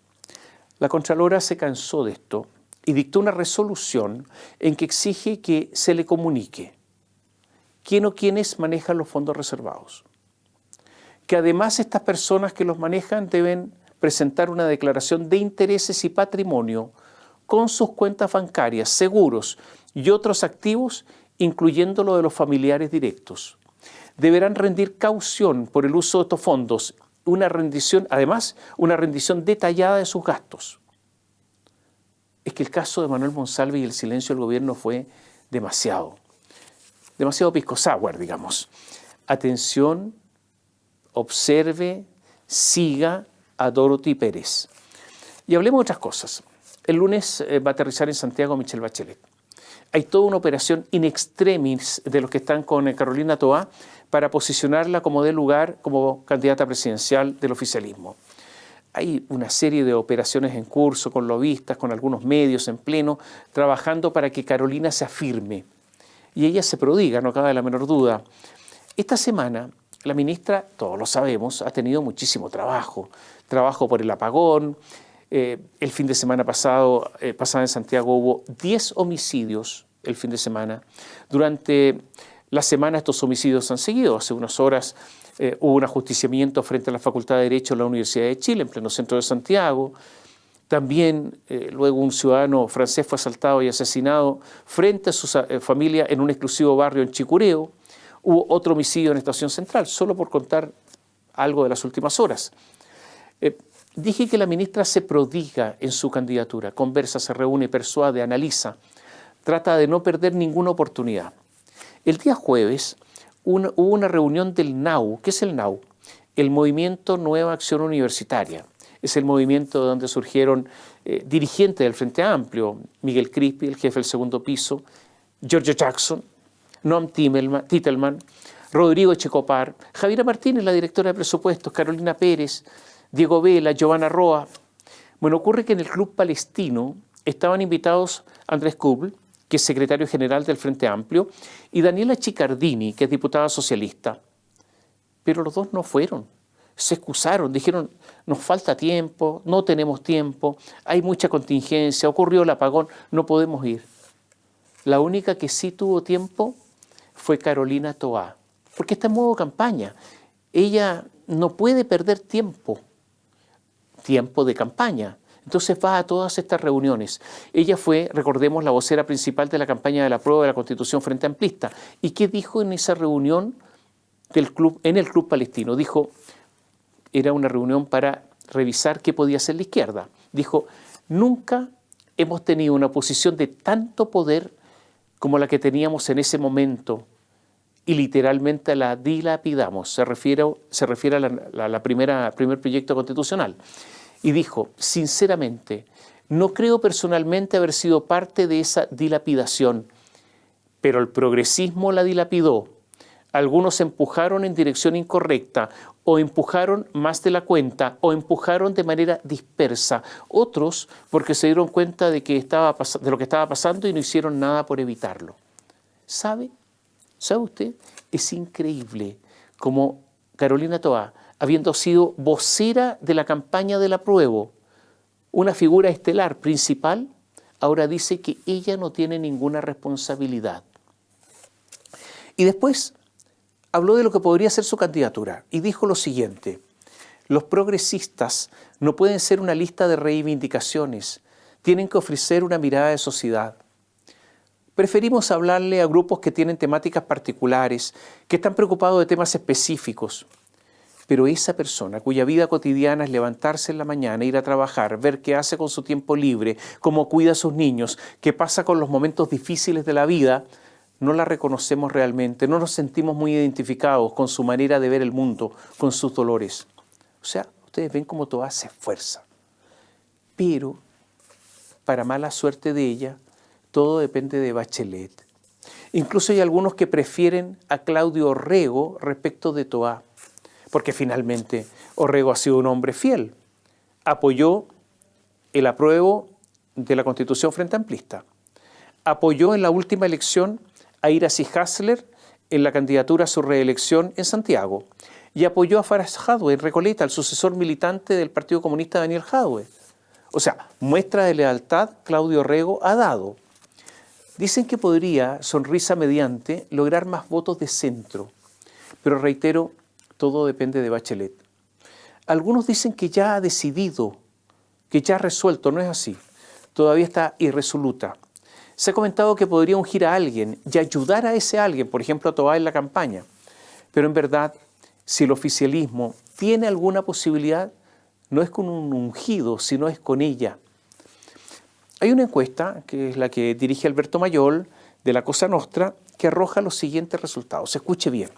La Contralora se cansó de esto y dictó una resolución en que exige que se le comunique quién o quiénes manejan los fondos reservados. Que además estas personas que los manejan deben presentar una declaración de intereses y patrimonio con sus cuentas bancarias, seguros y otros activos, incluyendo lo de los familiares directos. Deberán rendir caución por el uso de estos fondos, además una rendición detallada de sus gastos. Es que el caso de Manuel Monsalve y el silencio del gobierno fue demasiado pisco sour, digamos. Atención, observe, siga a Dorothy Pérez. Y hablemos de otras cosas. El lunes va a aterrizar en Santiago Michelle Bachelet. Hay toda una operación in extremis de los que están con Carolina Toá para posicionarla como dé lugar como candidata presidencial del oficialismo. Hay una serie de operaciones en curso con lobistas, con algunos medios en pleno, trabajando para que Carolina se afirme. Y ella se prodiga, no cabe la menor duda. Esta semana, la ministra, todos lo sabemos, ha tenido muchísimo trabajo. Trabajo por el apagón. El fin de semana pasado en Santiago hubo 10 homicidios el fin de semana. Durante la semana estos homicidios han seguido. Hace unas horas hubo un ajusticiamiento frente a la Facultad de Derecho de la Universidad de Chile, en pleno centro de Santiago. También luego un ciudadano francés fue asaltado y asesinado frente a su familia en un exclusivo barrio en Chicureo. Hubo otro homicidio en Estación Central, solo por contar algo de las últimas horas. Dije que la ministra se prodiga en su candidatura, conversa, se reúne, persuade, analiza, trata de no perder ninguna oportunidad. El día jueves hubo una reunión del NAU. ¿Qué es el NAU? El Movimiento Nueva Acción Universitaria. Es el movimiento donde surgieron dirigentes del Frente Amplio, Miguel Crispi, el jefe del segundo piso, Giorgio Jackson, Noam Titelman, Rodrigo Echecopar, Javiera Martínez, la directora de presupuestos, Carolina Pérez, Diego Vela, Giovanna Roa. Bueno, ocurre que en el Club Palestino estaban invitados Andrés Kubl, que es secretario general del Frente Amplio, y Daniela Chicardini, que es diputada socialista. Pero los dos no fueron, se excusaron, dijeron, nos falta tiempo, no tenemos tiempo, hay mucha contingencia, ocurrió el apagón, no podemos ir. La única que sí tuvo tiempo fue Carolina Toá, porque está en modo campaña. Ella no puede perder tiempo de campaña. Entonces va a todas estas reuniones. Ella fue, recordemos, la vocera principal de la campaña de la apruebo de la Constitución Frente Amplista. ¿Y qué dijo en esa reunión en el Club Palestino? Dijo, era una reunión para revisar qué podía hacer la izquierda. Dijo, nunca hemos tenido una posición de tanto poder como la que teníamos en ese momento y literalmente la dilapidamos. Se refiere a la primer proyecto constitucional. Y dijo, sinceramente, no creo personalmente haber sido parte de esa dilapidación, pero el progresismo la dilapidó. Algunos empujaron en dirección incorrecta, o empujaron más de la cuenta, o empujaron de manera dispersa. Otros porque se dieron cuenta de lo que estaba pasando y no hicieron nada por evitarlo. ¿Sabe usted? Es increíble como Carolina Toá, habiendo sido vocera de la campaña del apruebo, una figura estelar principal, ahora dice que ella no tiene ninguna responsabilidad. Y después habló de lo que podría ser su candidatura y dijo lo siguiente: los progresistas no pueden ser una lista de reivindicaciones, tienen que ofrecer una mirada de sociedad. Preferimos hablarle a grupos que tienen temáticas particulares, que están preocupados de temas específicos. Pero esa persona cuya vida cotidiana es levantarse en la mañana, ir a trabajar, ver qué hace con su tiempo libre, cómo cuida a sus niños, qué pasa con los momentos difíciles de la vida, no la reconocemos realmente, no nos sentimos muy identificados con su manera de ver el mundo, con sus dolores. O sea, ustedes ven cómo Toá se esfuerza. Pero, para mala suerte de ella, todo depende de Bachelet. Incluso hay algunos que prefieren a Claudio Orrego respecto de Toá, porque finalmente Orrego ha sido un hombre fiel. Apoyó el apruebo de la Constitución Frente Amplista. Apoyó en la última elección a Iracy Hasler en la candidatura a su reelección en Santiago. Y apoyó a Faraz Jadwe en Recoleta, el sucesor militante del Partido Comunista Daniel Jadwe. O sea, muestra de lealtad Claudio Orrego ha dado. Dicen que podría, sonrisa mediante, lograr más votos de centro. Pero reitero, todo depende de Bachelet. Algunos dicen que ya ha decidido, que ya ha resuelto. No es así. Todavía está irresoluta. Se ha comentado que podría ungir a alguien y ayudar a ese alguien, por ejemplo a Toá en la campaña. Pero en verdad, si el oficialismo tiene alguna posibilidad, no es con un ungido, sino es con ella. Hay una encuesta, que es la que dirige Alberto Mayol, de la Cosa Nostra, que arroja los siguientes resultados. Escuche bien.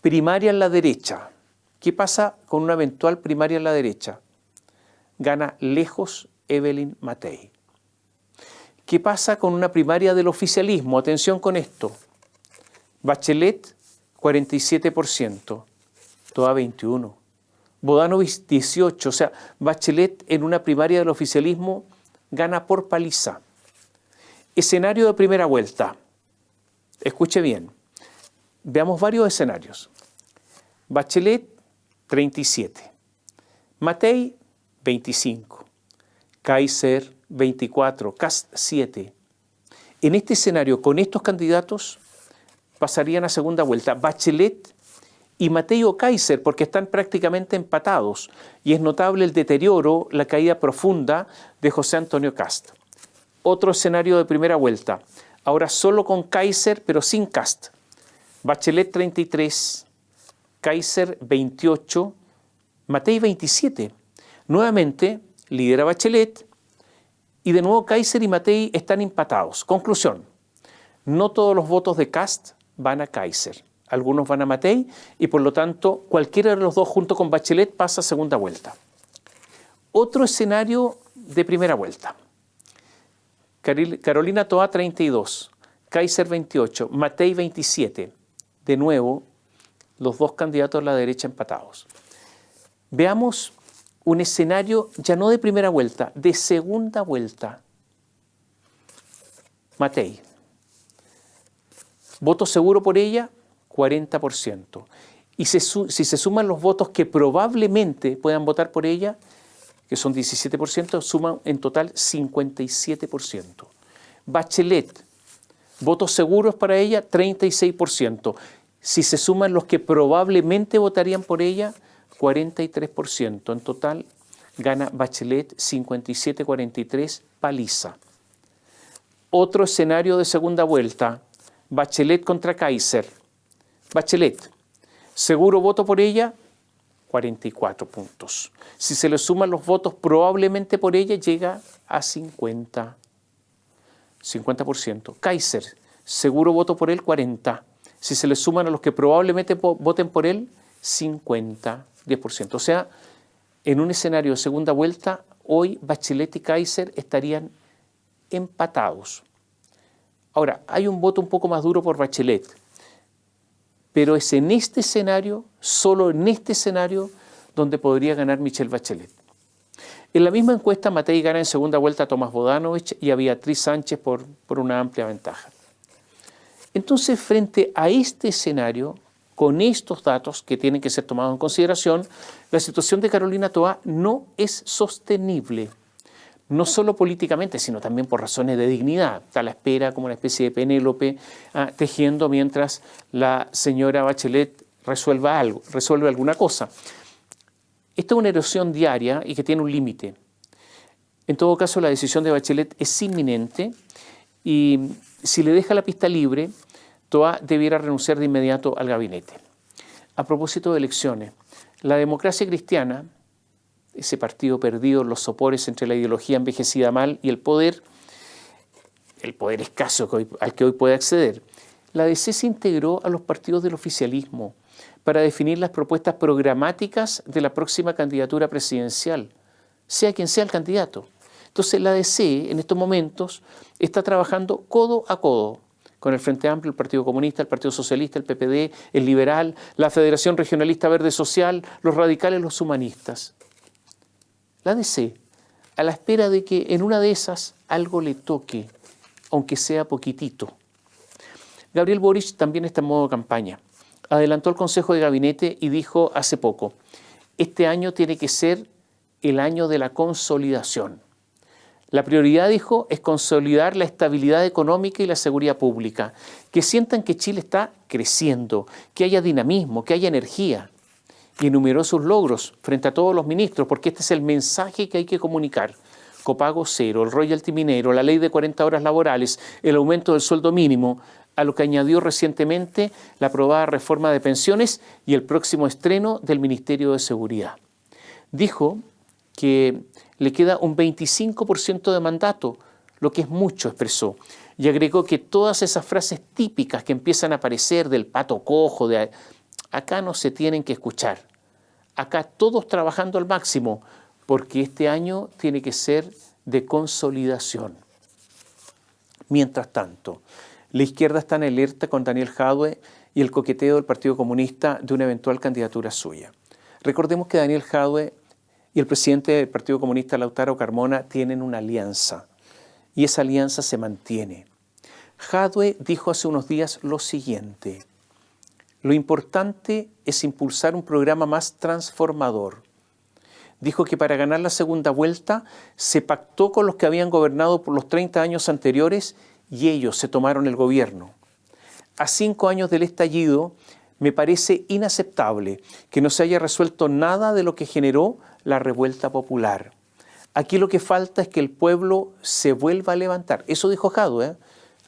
Primaria en la derecha. ¿Qué pasa con una eventual primaria en la derecha? Gana lejos Evelyn Matei. ¿Qué pasa con una primaria del oficialismo? Atención con esto. Bachelet, 47%, Toá 21%. Bodanovich 18, o sea, Bachelet en una primaria del oficialismo gana por paliza. Escenario de primera vuelta. Escuche bien. Veamos varios escenarios. Bachelet, 37. Matei, 25. Kaiser, 24. Kast, 7. En este escenario, con estos candidatos, pasarían a segunda vuelta Bachelet y Matei o Kaiser, porque están prácticamente empatados. Y es notable el deterioro, la caída profunda de José Antonio Kast. Otro escenario de primera vuelta. Ahora solo con Kaiser, pero sin Kast. Bachelet 33, Kaiser 28, Matei 27. Nuevamente lidera Bachelet y de nuevo Kaiser y Matei están empatados. Conclusión, no todos los votos de Kast van a Kaiser. Algunos van a Matei y por lo tanto cualquiera de los dos junto con Bachelet pasa a segunda vuelta. Otro escenario de primera vuelta. Carolina Toá 32, Kaiser 28, Matei 27. De nuevo, los dos candidatos a la derecha empatados. Veamos un escenario ya no de primera vuelta, de segunda vuelta. Matei. Voto seguro por ella, 40%. Y si se suman los votos que probablemente puedan votar por ella, que son 17%, suman en total 57%. Bachelet, votos seguros para ella, 36%. Si se suman los que probablemente votarían por ella, 43%. En total, gana Bachelet 57-43, paliza. Otro escenario de segunda vuelta, Bachelet contra Kaiser. Bachelet, seguro voto por ella, 44 puntos. Si se le suman los votos probablemente por ella, llega a 50%. Kaiser, seguro voto por él, 40%. Si se le suman a los que probablemente voten por él, 50%, 10%. O sea, en un escenario de segunda vuelta, hoy Bachelet y Kaiser estarían empatados. Ahora, hay un voto un poco más duro por Bachelet, pero es en este escenario, solo en este escenario, donde podría ganar Michelle Bachelet. En la misma encuesta, Matei gana en segunda vuelta a Tomás Bodanovich y a Beatriz Sánchez por una amplia ventaja. Entonces, frente a este escenario, con estos datos que tienen que ser tomados en consideración, la situación de Carolina Toá no es sostenible. No solo políticamente, sino también por razones de dignidad. Está a la espera como una especie de Penélope tejiendo mientras la señora Bachelet resuelve alguna cosa. Esta es una erosión diaria y que tiene un límite. En todo caso, la decisión de Bachelet es inminente y si le deja la pista libre, Toá debiera renunciar de inmediato al gabinete. A propósito de elecciones, la Democracia Cristiana, ese partido perdido en los sopores entre la ideología envejecida mal y el poder escaso al que hoy puede acceder, la DC se integró a los partidos del oficialismo para definir las propuestas programáticas de la próxima candidatura presidencial, sea quien sea el candidato. Entonces la DC en estos momentos está trabajando codo a codo con el Frente Amplio, el Partido Comunista, el Partido Socialista, el PPD, el Liberal, la Federación Regionalista Verde Social, los radicales, los humanistas. La DC, a la espera de que en una de esas algo le toque, aunque sea poquitito. Gabriel Boric también está en modo campaña. Adelantó el Consejo de Gabinete y dijo hace poco, este año tiene que ser el año de la consolidación. La prioridad, dijo, es consolidar la estabilidad económica y la seguridad pública, que sientan que Chile está creciendo, que haya dinamismo, que haya energía. Y enumeró sus logros frente a todos los ministros, porque este es el mensaje que hay que comunicar. Copago cero, el royalty minero, la ley de 40 horas laborales, el aumento del sueldo mínimo, a lo que añadió recientemente la aprobada reforma de pensiones y el próximo estreno del Ministerio de Seguridad. Dijo que le queda un 25% de mandato, lo que es mucho, expresó. Y agregó que todas esas frases típicas que empiezan a aparecer del pato cojo, acá no se tienen que escuchar. Acá todos trabajando al máximo, porque este año tiene que ser de consolidación. Mientras tanto, la izquierda está en alerta con Daniel Jadwe y el coqueteo del Partido Comunista de una eventual candidatura suya. Recordemos que Daniel Jadwe y el presidente del Partido Comunista, Lautaro Carmona, tienen una alianza y esa alianza se mantiene. Jadwe dijo hace unos días lo siguiente: lo importante es impulsar un programa más transformador. Dijo que para ganar la segunda vuelta se pactó con los que habían gobernado por los 30 años anteriores y ellos se tomaron el gobierno. A 5 años del estallido, me parece inaceptable que no se haya resuelto nada de lo que generó la revuelta popular. Aquí lo que falta es que el pueblo se vuelva a levantar. Eso dijo Jadwe, ¿eh?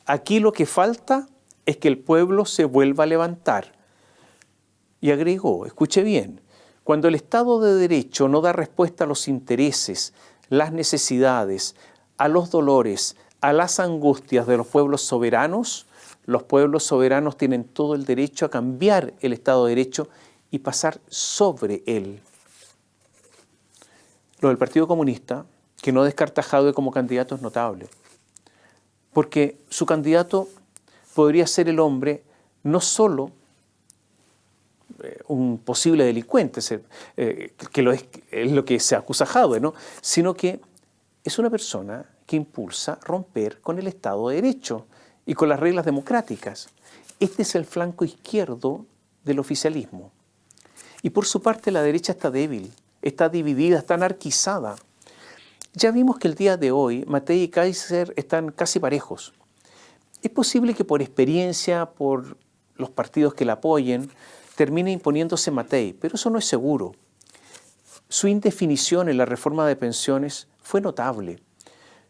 Aquí lo que falta es que el pueblo se vuelva a levantar. Y agregó, escuche bien, cuando el Estado de Derecho no da respuesta a los intereses, las necesidades, a los dolores, a las angustias de los pueblos soberanos tienen todo el derecho a cambiar el Estado de Derecho y pasar sobre él. Lo del Partido Comunista, que no descarta a Jadwe como candidato, es notable, porque su candidato podría ser el hombre no solo un posible delincuente, que es lo que se acusa a Jadwe, ¿no? Sino que es una persona que impulsa romper con el Estado de Derecho y con las reglas democráticas. Este es el flanco izquierdo del oficialismo. Y por su parte la derecha está débil, está dividida, está anarquizada. Ya vimos que el día de hoy Matei y Kaiser están casi parejos. Es posible que por experiencia, por los partidos que la apoyen, termine imponiéndose Matei, pero eso no es seguro. Su indefinición en la reforma de pensiones fue notable.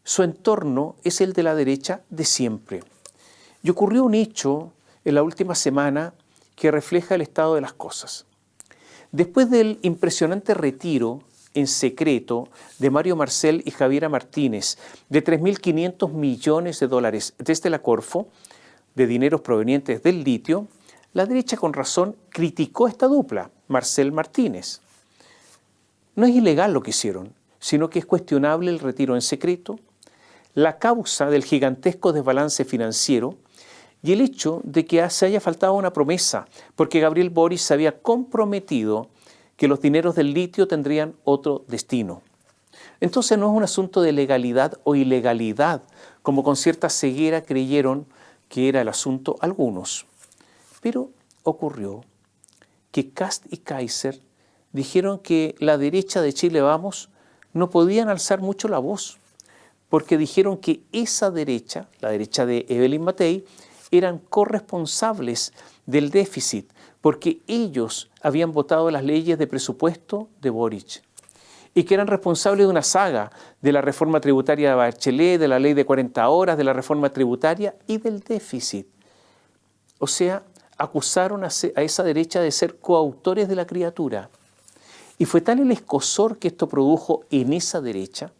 Su entorno es el de la derecha de siempre. Y ocurrió un hecho en la última semana que refleja el estado de las cosas. Después del impresionante retiro en secreto de Mario Marcel y Javiera Martínez de 3.500 millones de dólares desde la Corfo, de dineros provenientes del litio, la derecha con razón criticó a esta dupla, Marcel Martínez. No es ilegal lo que hicieron, sino que es cuestionable el retiro en secreto, la causa del gigantesco desbalance financiero y el hecho de que se haya faltado una promesa, porque Gabriel Boric se había comprometido que los dineros del litio tendrían otro destino. Entonces no es un asunto de legalidad o ilegalidad, como con cierta ceguera creyeron que era el asunto algunos. Pero ocurrió que Kast y Kaiser dijeron que la derecha de Chile Vamos no podían alzar mucho la voz, porque dijeron que esa derecha, la derecha de Evelyn Matei, eran corresponsables del déficit, porque ellos habían votado las leyes de presupuesto de Boric y que eran responsables de una saga de la reforma tributaria de Bachelet, de la ley de 40 horas, de la reforma tributaria y del déficit. O sea, acusaron a esa derecha de ser coautores de la criatura. Y fue tal el escozor que esto produjo en esa derecha,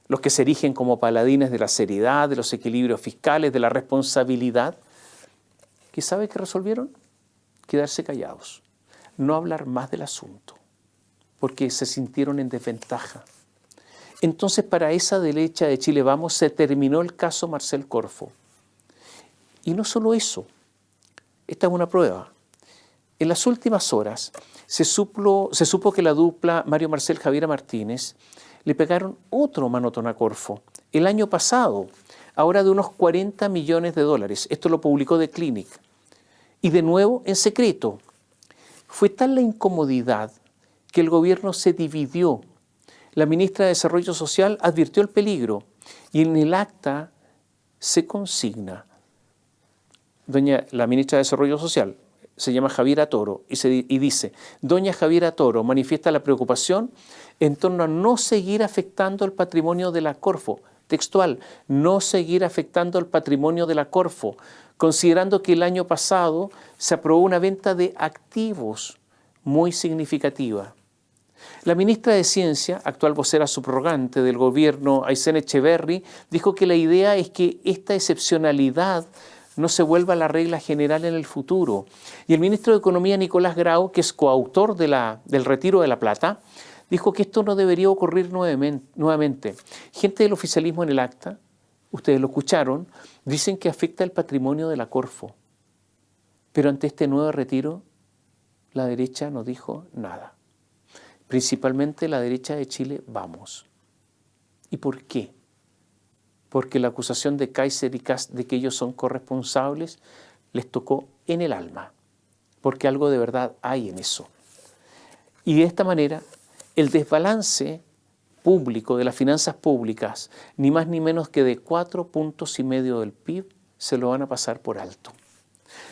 los que se erigen como paladines de la seriedad, de los equilibrios fiscales, de la responsabilidad, que ¿sabe qué resolvieron? Quedarse callados, no hablar más del asunto, porque se sintieron en desventaja. Entonces, para esa derecha de Chile Vamos se terminó el caso Marcel Corfo. Y no solo eso, esta es una prueba. En las últimas horas se supo que la dupla Mario Marcel Javiera Martínez le pegaron otro manotón a Corfo el año pasado, ahora de unos 40 millones de dólares. Esto lo publicó The Clinic. Y de nuevo en secreto. Fue tal la incomodidad que el gobierno se dividió. La ministra de Desarrollo Social advirtió el peligro y en el acta se consigna. La ministra de Desarrollo Social se llama Javiera Toro y dice: doña Javiera Toro manifiesta la preocupación en torno a no seguir afectando el patrimonio de la Corfo. Textual, no seguir afectando el patrimonio de la Corfo, considerando que el año pasado se aprobó una venta de activos muy significativa. La ministra de Ciencia, actual vocera subrogante del gobierno, Aysén Echeverry, dijo que la idea es que esta excepcionalidad no se vuelva la regla general en el futuro. Y el ministro de Economía, Nicolás Grau, que es coautor del retiro de la plata, dijo que esto no debería ocurrir nuevamente. Gente del oficialismo en el acta, ustedes lo escucharon, dicen que afecta el patrimonio de la Corfo. Pero ante este nuevo retiro, la derecha no dijo nada. principalmente la derecha de Chile, vamos. ¿Y por qué? Porque la acusación de Kaiser y Kast de que ellos son corresponsables les tocó en el alma, porque algo de verdad hay en eso. Y de esta manera, el desbalance público de las finanzas públicas, ni más ni menos que de 4,5 puntos del PIB, se lo van a pasar por alto.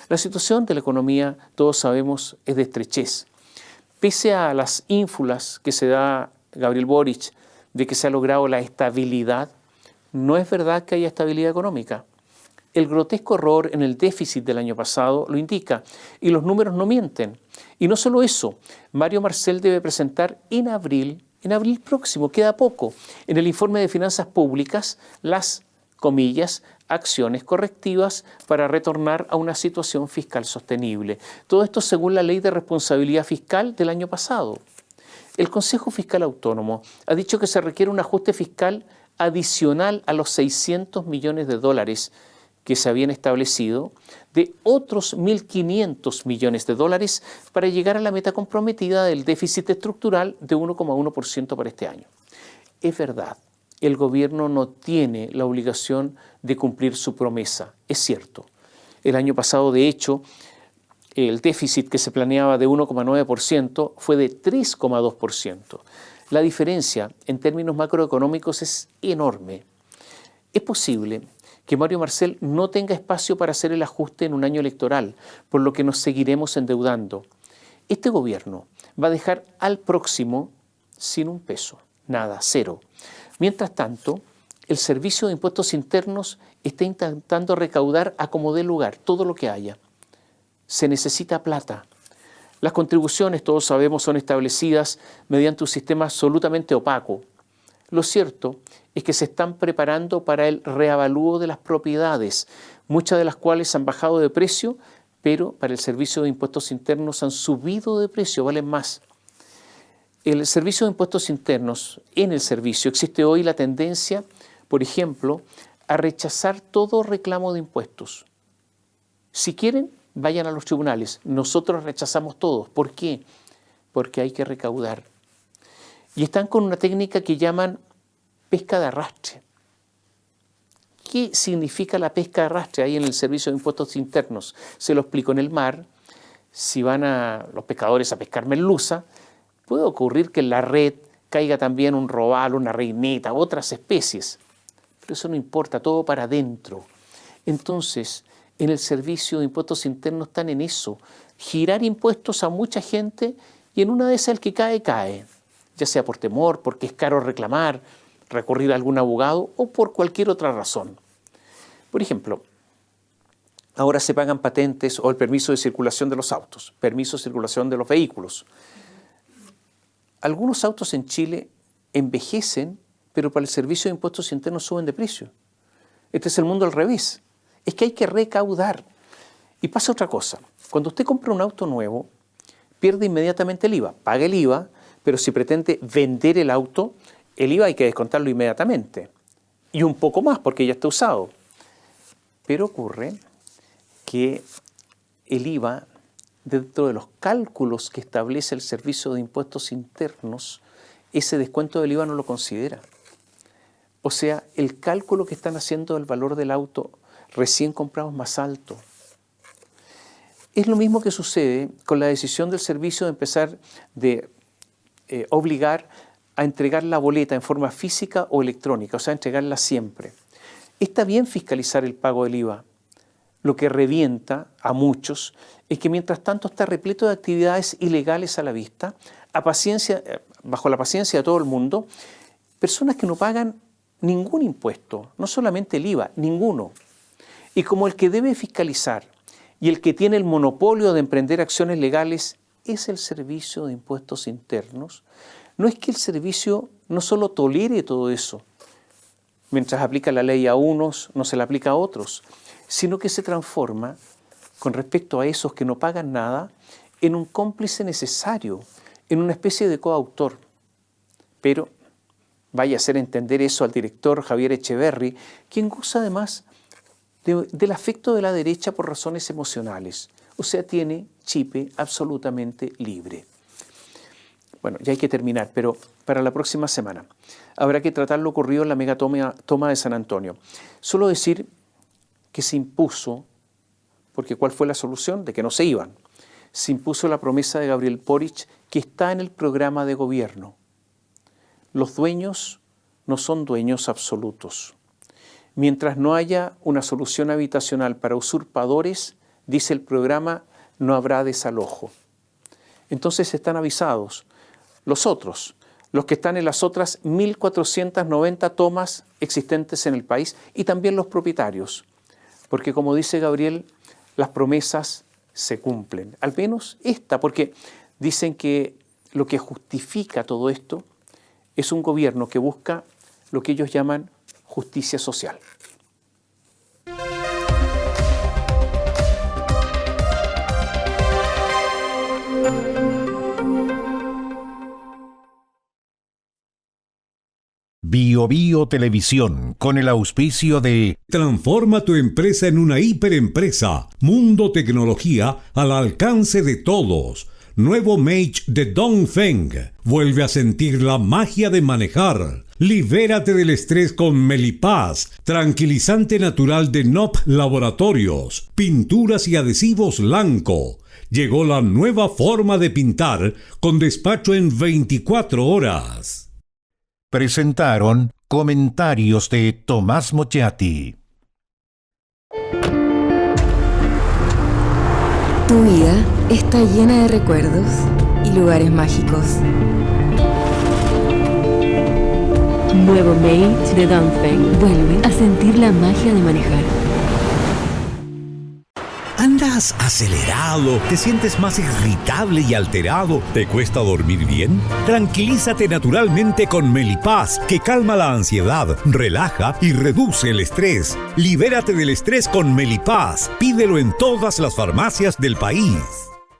La situación de la economía, todos sabemos, es de estrechez. Pese a las ínfulas que se da Gabriel Boric de que se ha logrado la estabilidad, no es verdad que haya estabilidad económica. El grotesco error en el déficit del año pasado lo indica y los números no mienten. Y no solo eso, Mario Marcel debe presentar en abril próximo, queda poco, en el informe de finanzas públicas, las, comillas, acciones correctivas para retornar a una situación fiscal sostenible. Todo esto según la Ley de Responsabilidad Fiscal del año pasado. El Consejo Fiscal Autónomo ha dicho que se requiere un ajuste fiscal adicional a los 600 millones de dólares que se habían establecido, de otros 1.500 millones de dólares para llegar a la meta comprometida del déficit estructural de 1,1% para este año. Es verdad, el gobierno no tiene la obligación de cumplir su promesa, es cierto. El año pasado, de hecho, el déficit que se planeaba de 1,9% fue de 3,2%. La diferencia en términos macroeconómicos es enorme. Es posible que Mario Marcel no tenga espacio para hacer el ajuste en un año electoral, por lo que nos seguiremos endeudando. Este gobierno va a dejar al próximo sin un peso, nada, cero. Mientras tanto, el Servicio de Impuestos Internos está intentando recaudar a como dé lugar todo lo que haya. Se necesita plata. Las contribuciones, todos sabemos, son establecidas mediante un sistema absolutamente opaco. Lo cierto es que se están preparando para el reavalúo de las propiedades, muchas de las cuales han bajado de precio, pero para el Servicio de Impuestos Internos han subido de precio, valen más. El Servicio de Impuestos Internos, en el servicio, existe hoy la tendencia, por ejemplo, a rechazar todo reclamo de impuestos. Si quieren, vayan a los tribunales. Nosotros rechazamos todos. ¿Por qué? Porque hay que recaudar. Y están con una técnica que llaman pesca de arrastre. ¿Qué significa la pesca de arrastre ahí en el Servicio de Impuestos Internos? Se lo explico. En el mar, si van los pescadores a pescar merluza, puede ocurrir que en la red caiga también un robalo, una reineta, otras especies. Pero eso no importa, todo para adentro. Entonces, en el Servicio de Impuestos Internos están en eso, girar impuestos a mucha gente y en una de esas el que cae, cae. Ya sea por temor, porque es caro reclamar, recurrir a algún abogado o por cualquier otra razón. Por ejemplo, ahora se pagan patentes o el permiso de circulación de los autos, permiso de circulación de los vehículos. Algunos autos en Chile envejecen, pero para el Servicio de Impuestos Internos suben de precio. Este es el mundo al revés. Es que hay que recaudar. Y pasa otra cosa. Cuando usted compra un auto nuevo, pierde inmediatamente el IVA. Paga el IVA, pero si pretende vender el auto, el IVA hay que descontarlo inmediatamente. Y un poco más porque ya está usado. Pero ocurre que el IVA, dentro de los cálculos que establece el Servicio de Impuestos Internos, ese descuento del IVA no lo considera. O sea, el cálculo que están haciendo del valor del auto recién comprado es más alto. Es lo mismo que sucede con la decisión del servicio de empezar de obligar a entregar la boleta en forma física o electrónica, o sea, entregarla siempre. Está bien fiscalizar el pago del IVA. Lo que revienta a muchos es que mientras tanto está repleto de actividades ilegales a la vista, bajo la paciencia de todo el mundo, personas que no pagan ningún impuesto, no solamente el IVA, ninguno. Y como el que debe fiscalizar y el que tiene el monopolio de emprender acciones legales es el Servicio de Impuestos Internos, no es que el servicio no solo tolere todo eso, mientras aplica la ley a unos, no se la aplica a otros, sino que se transforma, con respecto a esos que no pagan nada, en un cómplice necesario, en una especie de coautor. Pero vaya a hacer entender eso al director Javier Echeverry, quien goza además del afecto de la derecha por razones emocionales, o sea, tiene chipe absolutamente libre. Bueno, ya hay que terminar, pero para la próxima semana habrá que tratar lo ocurrido en la megatoma de San Antonio. Solo decir que se impuso, porque ¿cuál fue la solución? De que no se iban. Se impuso la promesa de Gabriel Boric, que está en el programa de gobierno. Los dueños no son dueños absolutos. Mientras no haya una solución habitacional para usurpadores, dice el programa, no habrá desalojo. Entonces están avisados los otros, los que están en las otras 1.490 tomas existentes en el país y también los propietarios. Porque como dice Gabriel, las promesas se cumplen. Al menos esta, porque dicen que lo que justifica todo esto es un gobierno que busca lo que ellos llaman justicia social. Bio Bio Televisión, con el auspicio de Transforma tu empresa en una hiperempresa. Mundo Tecnología al alcance de todos. Nuevo Mage de Dongfeng. Vuelve a sentir la magia de manejar. Libérate del estrés con Melipaz, tranquilizante natural de NOP Laboratorios. Pinturas y adhesivos Lanco. Llegó la nueva forma de pintar con despacho en 24 horas. presentaron comentarios de Tomás Mochati. Tu vida está llena de recuerdos y lugares mágicos. Nuevo Mate de Dongfeng. Vuelve a sentir la magia de manejar. ¿Andas acelerado? ¿Te sientes más irritable y alterado? ¿Te cuesta dormir bien? Tranquilízate naturalmente con Melipaz, que calma la ansiedad, relaja y reduce el estrés. Libérate del estrés con Melipaz. Pídelo en todas las farmacias del país.